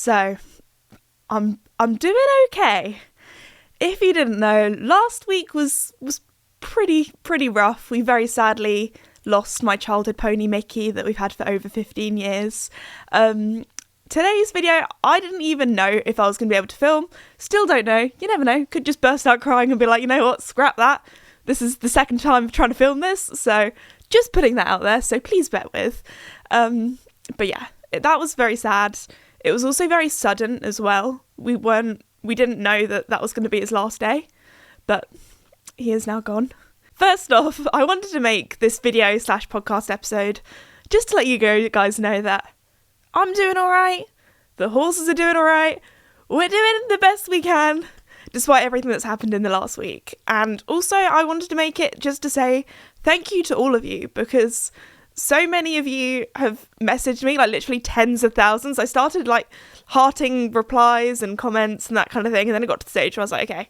So, I'm doing okay. If you didn't know, last week was pretty rough. We very sadly lost my childhood pony Mickey that we've had for over 15 years. Today's video, I didn't even know if I was going to be able to film. Still don't know. You never know. Could just burst out crying and be like, you know what, scrap that. This is the second time I'm trying to film this, so just putting that out there, so please bear with. But yeah, that was very sad. It was also very sudden as well. We didn't know that was going to be his last day, but he is now gone. First off, I wanted to make this video / podcast episode just to let you guys know that I'm doing alright, the horses are doing alright, we're doing the best we can, despite everything that's happened in the last week. And also I wanted to make it just to say thank you to all of you, because so many of you have messaged me, like literally tens of thousands. I started like hearting replies and comments and that kind of thing, and then I got to the stage where I was like, okay,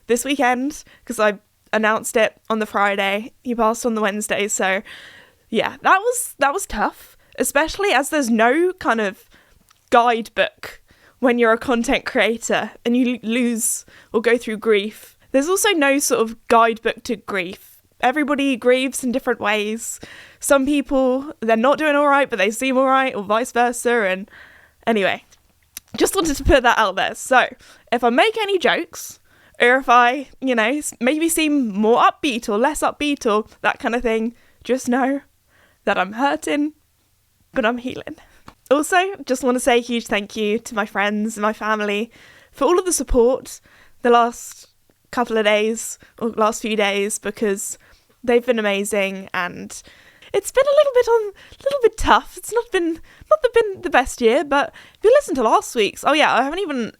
this weekend, because I announced it on the Friday, he passed on the Wednesday, so yeah, that was tough, especially as there's no kind of guidebook when you're a content creator and you lose or go through grief. There's also no sort of guidebook to grief. Everybody grieves in different ways. Some people, they're not doing all right, but they seem all right, or vice versa. And anyway, just wanted to put that out there. So if I make any jokes, or if I, maybe seem more upbeat or less upbeat or that kind of thing, just know that I'm hurting, but I'm healing. Also, just want to say a huge thank you to my friends and my family for all of the support the last couple of days or last few days, because they've been amazing, and it's been a little bit tough. It's not been the best year, but if you listen to last week's, I haven't even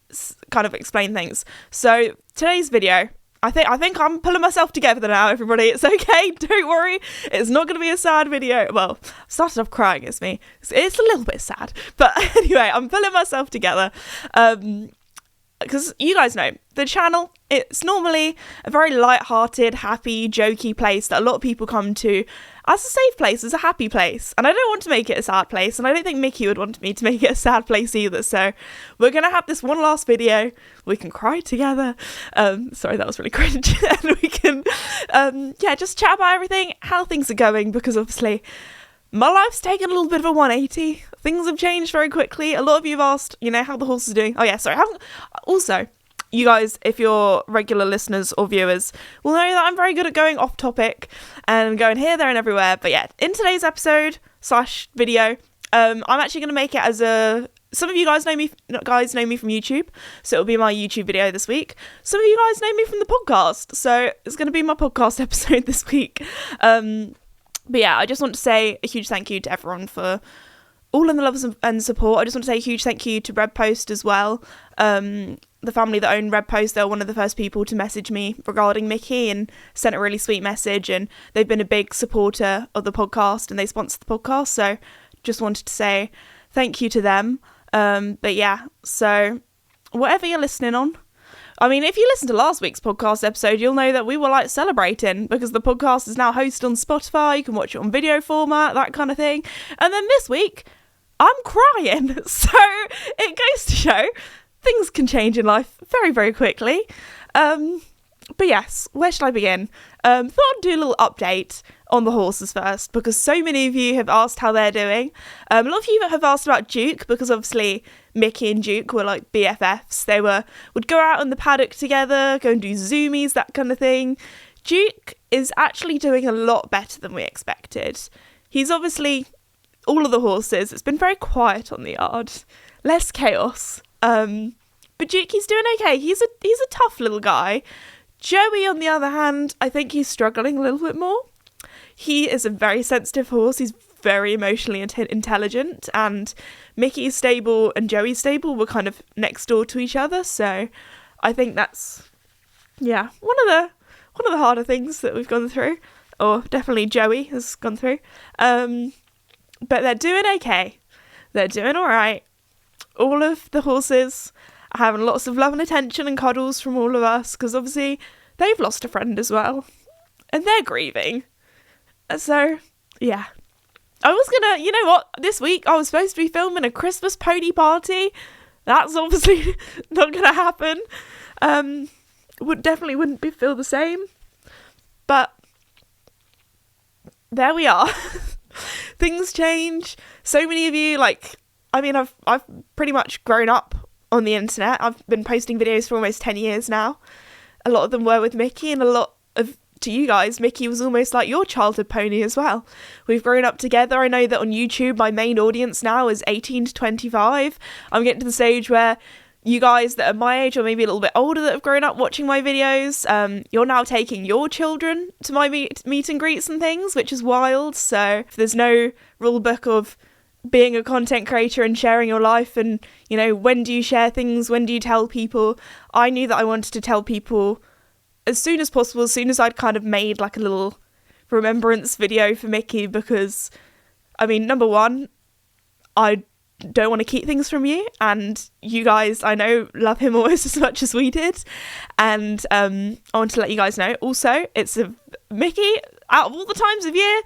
kind of explained things. So today's video, I think I'm pulling myself together now, everybody. It's okay, don't worry. It's not going to be a sad video. Well, I started off crying, it's me. It's a little bit sad. But anyway, I'm pulling myself together. Because you guys know, the channel, it's normally a very light-hearted, happy, jokey place that a lot of people come to as a safe place, as a happy place. And I don't want to make it a sad place, and I don't think Mickey would want me to make it a sad place either. So we're going to have this one last video. We can cry together. Sorry, that was really cringe. And we can, just chat about everything, how things are going, because obviously my life's taken a little bit of a 180. Things have changed very quickly. A lot of you have asked, how the horse is doing. Oh yeah, sorry. Also, you guys, if you're regular listeners or viewers, will know that I'm very good at going off topic and going here, there and everywhere. But yeah, in today's episode / video, I'm actually going to make it as some of you guys know me from YouTube, so it'll be my YouTube video this week. Some of you guys know me from the podcast, so it's going to be my podcast episode this week. But yeah, I just want to say a huge thank you to everyone for all in the love and support. I just want to say a huge thank you to Redpost as well. The family that own Redpost, they were one of the first people to message me regarding Mickey and sent a really sweet message, and they've been a big supporter of the podcast and they sponsor the podcast, so just wanted to say thank you to them. But yeah, so whatever you're listening on, if you listen to last week's podcast episode, you'll know that we were celebrating because the podcast is now hosted on Spotify. You can watch it on video format, that kind of thing. And then this week, I'm crying. So it goes to show things can change in life very, very quickly. But yes, where should I begin? Thought I'd do a little update on the horses first, because so many of you have asked how they're doing. A lot of you have asked about Duke, because obviously Mickey and Duke were like BFFs. They would go out in the paddock together, go and do zoomies, that kind of thing. Duke is actually doing a lot better than we expected. He's obviously, all of the horses, it's been very quiet on the yard, less chaos. But Duke, he's doing okay. He's a tough little guy. Joey, on the other hand, I think he's struggling a little bit more. He is a very sensitive horse. He's very emotionally intelligent, and Mickey's stable and Joey's stable were kind of next door to each other. So I think that's, one of the harder things that we've gone through, or definitely Joey has gone through. But they're doing okay. They're doing all right. All of the horses are having lots of love and attention and cuddles from all of us, because obviously they've lost a friend as well, and they're grieving. So, yeah. I was gonna, this week I was supposed to be filming a Christmas pony party, That's obviously not going to happen. Definitely wouldn't feel the same. But there we are. Things change. So many of you, I've pretty much grown up on the internet. I've been posting videos for almost 10 years now. A lot of them were with Mickey, and to you guys, Mickey was almost like your childhood pony as well. We've grown up together. I know that on YouTube, my main audience now is 18 to 25. I'm getting to the stage where you guys that are my age or maybe a little bit older that have grown up watching my videos, you're now taking your children to my meet and greets and things, which is wild. So there's no rule book of being a content creator and sharing your life and, when do you share things, when do you tell people. I knew that I wanted to tell people as soon as possible, as soon as I'd kind of made like a little remembrance video for Mickey, because number one, I don't want to keep things from you, and you guys, I know, love him almost as much as we did, and I want to let you guys know also, it's Mickey, out of all the times of year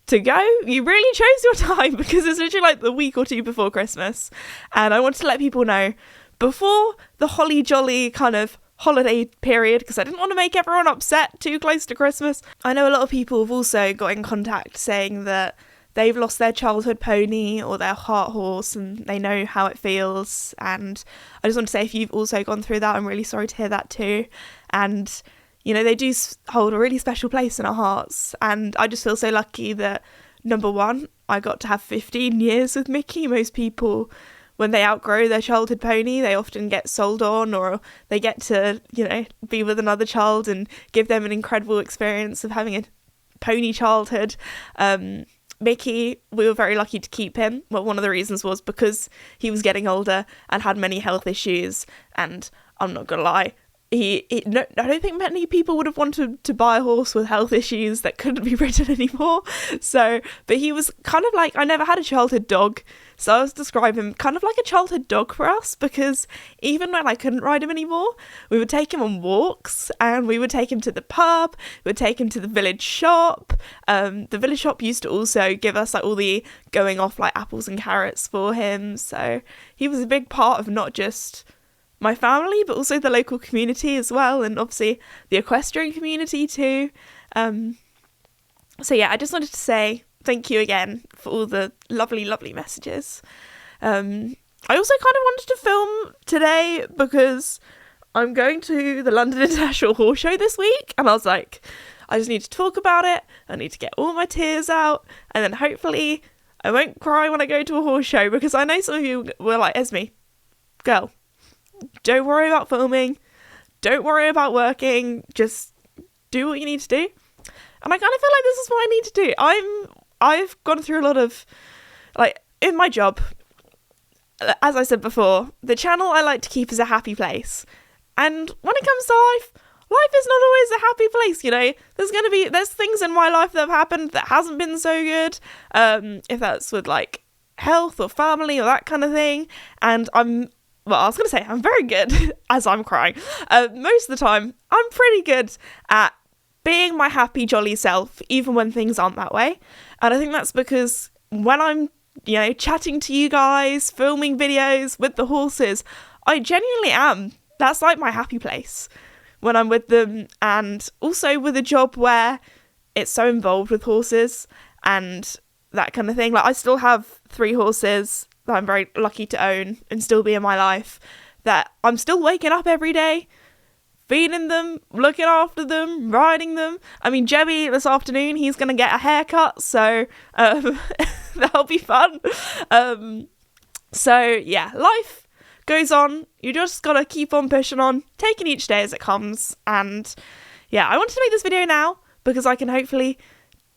to go, you really chose your time, because it's literally like the week or two before Christmas, and I want to let people know before the holly jolly kind of holiday period, because I didn't want to make everyone upset too close to Christmas. I know a lot of people have also got in contact saying that they've lost their childhood pony or their heart horse and they know how it feels, and I just want to say, if you've also gone through that, I'm really sorry to hear that too. And they do hold a really special place in our hearts, and I just feel so lucky that, number one, I got to have 15 years with Mickey. Most people, when they outgrow their childhood pony, they often get sold on, or they get to, be with another child and give them an incredible experience of having a pony childhood. Mickey, we were very lucky to keep him. Well, one of the reasons was because he was getting older and had many health issues, and I'm not gonna lie, I don't think many people would have wanted to buy a horse with health issues that couldn't be ridden anymore. But he was kind of like, I never had a childhood dog, so I was describing him kind of like a childhood dog for us, because even when I couldn't ride him anymore, we would take him on walks, and we would take him to the pub, we would take him to the village shop. The village shop used to also give us all the going off apples and carrots for him, so he was a big part of not just my family, but also the local community as well, and obviously the equestrian community too. So yeah, I just wanted to say thank you again for all the lovely, lovely messages. I also kind of wanted to film today because I'm going to the London International Horse Show this week, and I was like, I just need to talk about it, I need to get all my tears out, and then hopefully I won't cry when I go to a horse show, because I know some of you were like, Esme, girl, don't worry about filming, don't worry about working, just do what you need to do. And I kind of feel like this is what I need to do. I've gone through a lot of, in my job, as I said before, the channel I like to keep is a happy place. And when it comes to life is not always a happy place, there's things in my life that have happened that hasn't been so good, if that's with health or family or that kind of thing, and I was going to say I'm very good, as I'm crying. Most of the time, I'm pretty good at being my happy, jolly self, even when things aren't that way. And I think that's because when I'm, chatting to you guys, filming videos with the horses, I genuinely am. That's my happy place when I'm with them. And also with a job where it's so involved with horses and that kind of thing. I still have 3 horses that I'm very lucky to own and still be in my life, that I'm still waking up every day, feeding them, looking after them, riding them. Joey this afternoon, he's going to get a haircut, so that'll be fun. So yeah, life goes on. You just got to keep on pushing on, taking each day as it comes. And yeah, I wanted to make this video now because I can hopefully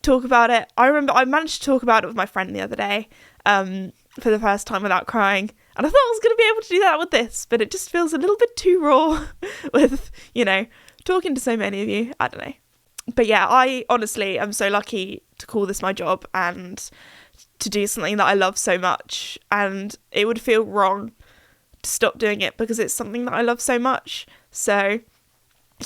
talk about it. I remember I managed to talk about it with my friend the other day, for the first time without crying, and I thought I was going to be able to do that with this, but it just feels a little bit too raw with, talking to so many of you. I don't know. But yeah, I honestly am so lucky to call this my job and to do something that I love so much, and it would feel wrong to stop doing it because it's something that I love so much. So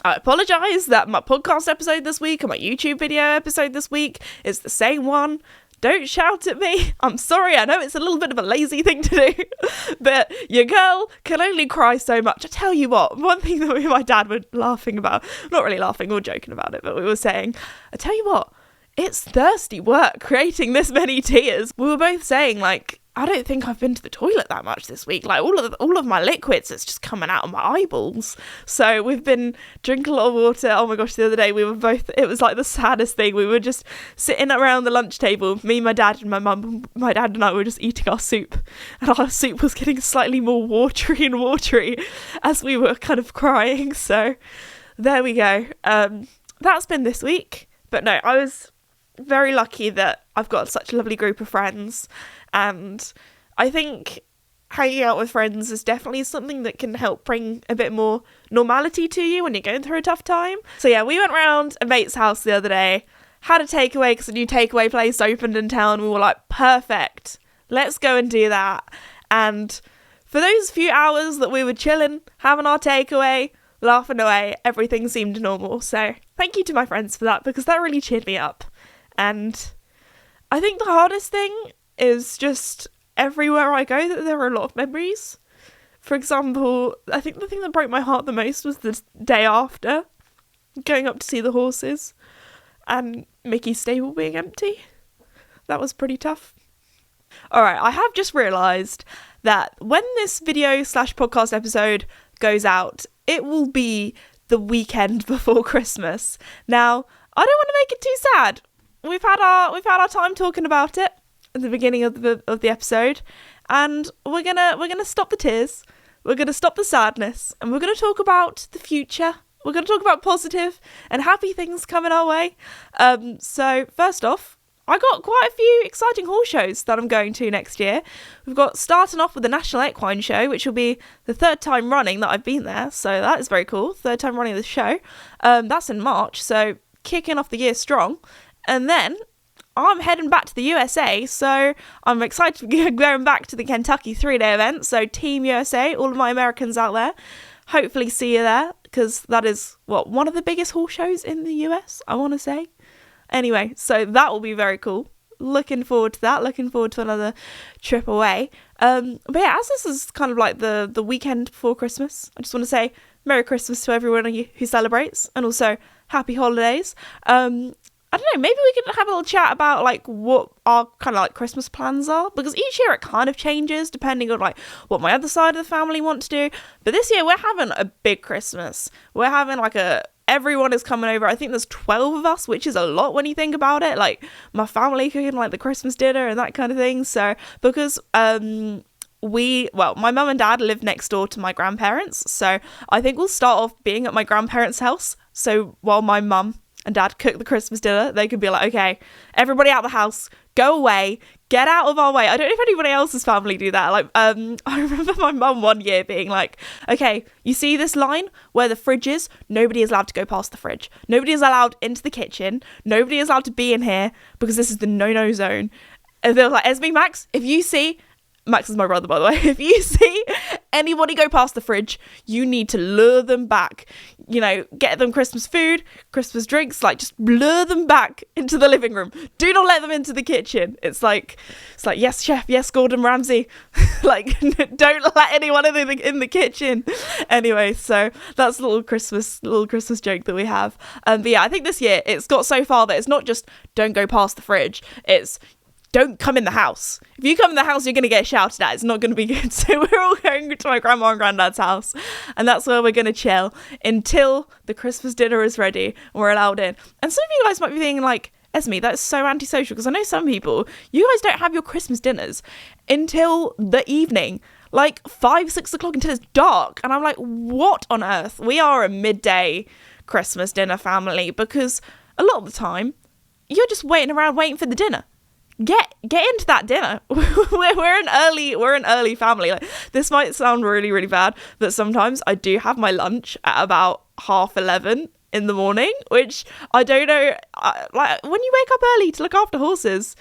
I apologise that my podcast episode this week and my YouTube video episode this week is the same one. don't shout at me. I'm sorry, I know it's a little bit of a lazy thing to do, but your girl can only cry so much. I tell you what, one thing that me and my dad were laughing about, not really laughing or joking about it, but we were saying, I tell you what, it's thirsty work creating this many tears. We were both saying, like, I don't think I've been to the toilet that much this week. Like, all of my liquids, it's just coming out of my eyeballs. So we've been drinking a lot of water. Oh my gosh, the other day we were both, it was like the saddest thing. We were just sitting around the lunch table, me, my dad and my mum. My dad and I were just eating our soup, and our soup was getting slightly more watery and watery as we were kind of crying. So there we go. That's been this week. But no, I was very lucky that I've got such a lovely group of friends, and I think hanging out with friends is definitely something that can help bring a bit more normality to you when you're going through a tough time. So yeah, we went round a mate's house the other day, had a takeaway because a new takeaway place opened in town. We were like, perfect, let's go and do that. And for those few hours that we were chilling, having our takeaway, laughing away, everything seemed normal. So thank you to my friends for that, because that really cheered me up. And I think the hardest thing is just everywhere I go that there are a lot of memories. For example, I think the thing that broke my heart the most was the day after, going up to see the horses and Mickey's stable being empty. That was pretty tough. Alright, I have just realised that when this video/podcast episode goes out, it will be the weekend before Christmas. Now, I don't want to make it too sad. We've had our time talking about it at the beginning of the episode, and we're gonna stop the tears, we're gonna stop the sadness, and we're gonna talk about the future. We're gonna talk about positive and happy things coming our way. So first off, I got quite a few exciting horse shows that I'm going to next year. We've got starting off with the National Equine Show, which will be the third time running that I've been there, so that is very cool. Third time running the show. That's in March, so kicking off the year strong. And then I'm heading back to the USA, so I'm excited to be going back to the Kentucky 3-day event. So Team USA, all of my Americans out there, hopefully see you there, because that is, one of the biggest horse shows in the US, I want to say. Anyway, so that will be very cool. Looking forward to that, looking forward to another trip away. But yeah, as this is kind of like the weekend before Christmas, I just want to say Merry Christmas to everyone who celebrates, and also Happy Holidays. I don't know, maybe we could have a little chat about like what our kind of like Christmas plans are, because each year it kind of changes depending on like what my other side of the family want to do. But this year we're having a big Christmas. We're having like everyone is coming over. I think there's 12 of us, which is a lot when you think about it. Like my family cooking like the Christmas dinner and that kind of thing. So because my mum and dad live next door to my grandparents, so I think we'll start off being at my grandparents' house. So while my mum and dad cook the Christmas dinner, they could be like, okay, everybody out of the house, go away, get out of our way. I don't know if anybody else's family do that. Like, I remember my mum one year being like, okay, you see this line where the fridge is? Nobody is allowed to go past the fridge. Nobody is allowed into the kitchen. Nobody is allowed to be in here because this is the no-no zone. And they were like, Esme, Max, if you see, Max is my brother, by the way, if you see anybody go past the fridge, you need to lure them back. You know, get them Christmas food, Christmas drinks, like just lure them back into the living room. Do not let them into the kitchen. It's like, yes, chef, yes, Gordon Ramsay. Like, don't let anyone in the kitchen. Anyway, so that's a little Christmas joke that we have. But yeah, I think this year it's got so far that it's not just don't go past the fridge. It's don't come in the house. If you come in the house, you're going to get shouted at. It's not going to be good. So we're all going to my grandma and granddad's house, and that's where we're going to chill until the Christmas dinner is ready and we're allowed in. And some of you guys might be thinking like, Esme, that's so antisocial, because I know some people, you guys don't have your Christmas dinners until the evening, like 5-6 o'clock, until it's dark. And I'm like, what on earth? We are a midday Christmas dinner family, because a lot of the time you're just waiting for the dinner. Get into that dinner. we're an early family. Like, this might sound really, really bad, but sometimes I do have my lunch at about 11:30 in the morning, which I don't know. Like, when you wake up early to look after horses,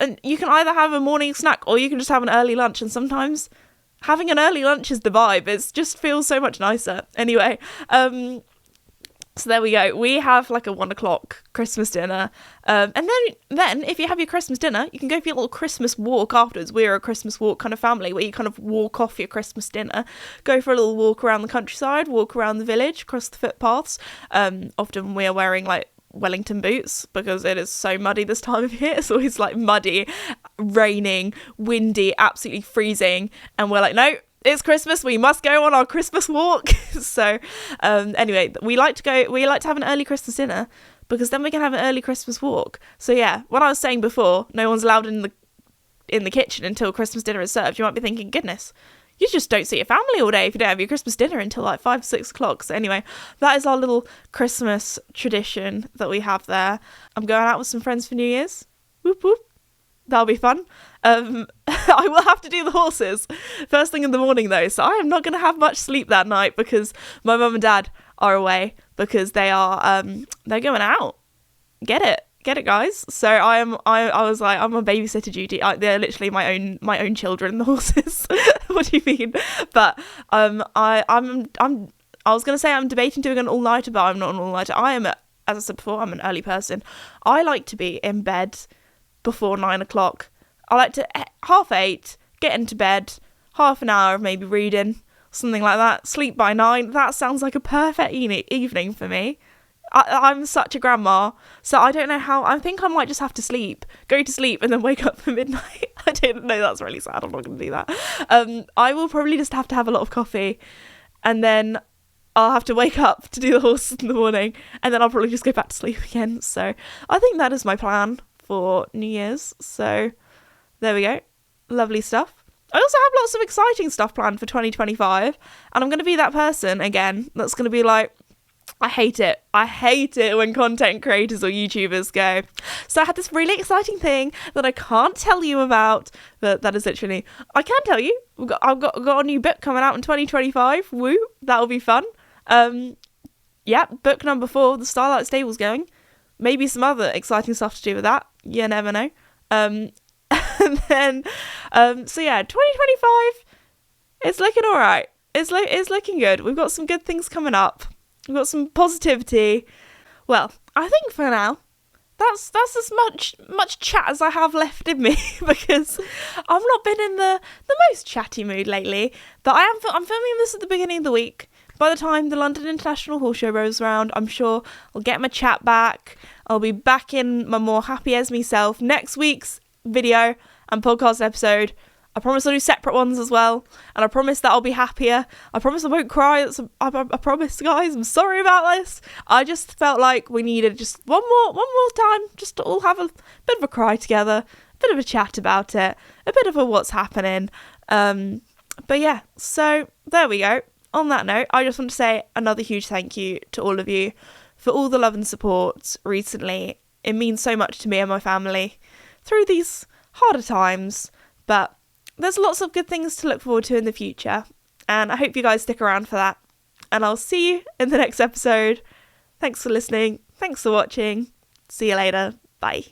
and you can either have a morning snack or you can just have an early lunch, and sometimes having an early lunch is the vibe. It just feels so much nicer. Anyway, So there we go. We have like a 1:00 Christmas dinner. And then if you have your Christmas dinner, you can go for your little Christmas walk afterwards. We're a Christmas walk kind of family where you kind of walk off your Christmas dinner, go for a little walk around the countryside, walk around the village, across the footpaths. Often we are wearing like Wellington boots because it is so muddy this time of year. It's always like muddy, raining, windy, absolutely freezing. And we're like, no, it's Christmas, we must go on our Christmas walk. So anyway, we like to have an early Christmas dinner because then we can have an early Christmas walk. So yeah, what I was saying before, no one's allowed in the kitchen until Christmas dinner is served. You might be thinking, goodness, you just don't see your family all day if you don't have your Christmas dinner until like 5-6 o'clock. So anyway, that is our little Christmas tradition that we have there. I'm going out with some friends for New Year's. Whoop whoop. That'll be fun. I will have to do the horses first thing in the morning though, so I am not going to have much sleep that night because my mum and dad are away because they're going out. Get it, guys. So I was like, I'm on babysitter duty. They're literally my own children, the horses. What do you mean? But I was going to say I'm debating doing an all-nighter, but I'm not an all-nighter. As I said before, I'm an early person. I like to be in bed before 9 o'clock. I like to 7:30 get into bed, half an hour of maybe reading, something like that, sleep by 9. That sounds like a perfect evening for me. I'm such a grandma, so I don't know how. I think I might just have to go to sleep and then wake up for midnight. I don't know, that's really sad. I'm not going to do that. I will probably just have to have a lot of coffee and then I'll have to wake up to do the horses in the morning and then I'll probably just go back to sleep again. So I think that is my plan for New Year's. So there we go. Lovely stuff. I also have lots of exciting stuff planned for 2025 and I'm going to be that person again that's going to be like, I hate it when content creators or YouTubers go, so I had this really exciting thing that I can't tell you about, but that is literally, I can tell you, I've got a new book coming out in 2025, woo, that'll be fun. Yeah, book number 4, The Starlight Stable's going, maybe some other exciting stuff to do with that, you never know. And then, so yeah, 2025, it's looking alright, it's looking good, we've got some good things coming up. We've got some positivity. Well, I think for now, that's as much chat as I have left in me because I've not been in the most chatty mood lately. But I'm filming this at the beginning of the week. By the time the London International Horse Show rolls around, I'm sure I'll get my chat back. I'll be back in my more happy as myself. Next week's video and podcast episode, I promise I'll do separate ones as well, and I promise that I'll be happier. I promise I won't cry. I promise, guys. I'm sorry about this. I just felt like we needed just one more time, just to all have a bit of a cry together, a bit of a chat about it, a bit of a what's happening. But yeah, so there we go. On that note, I just want to say another huge thank you to all of you for all the love and support recently. It means so much to me and my family through these harder times, but there's lots of good things to look forward to in the future, and I hope you guys stick around for that. And I'll see you in the next episode. Thanks for listening. Thanks for watching. See you later. Bye.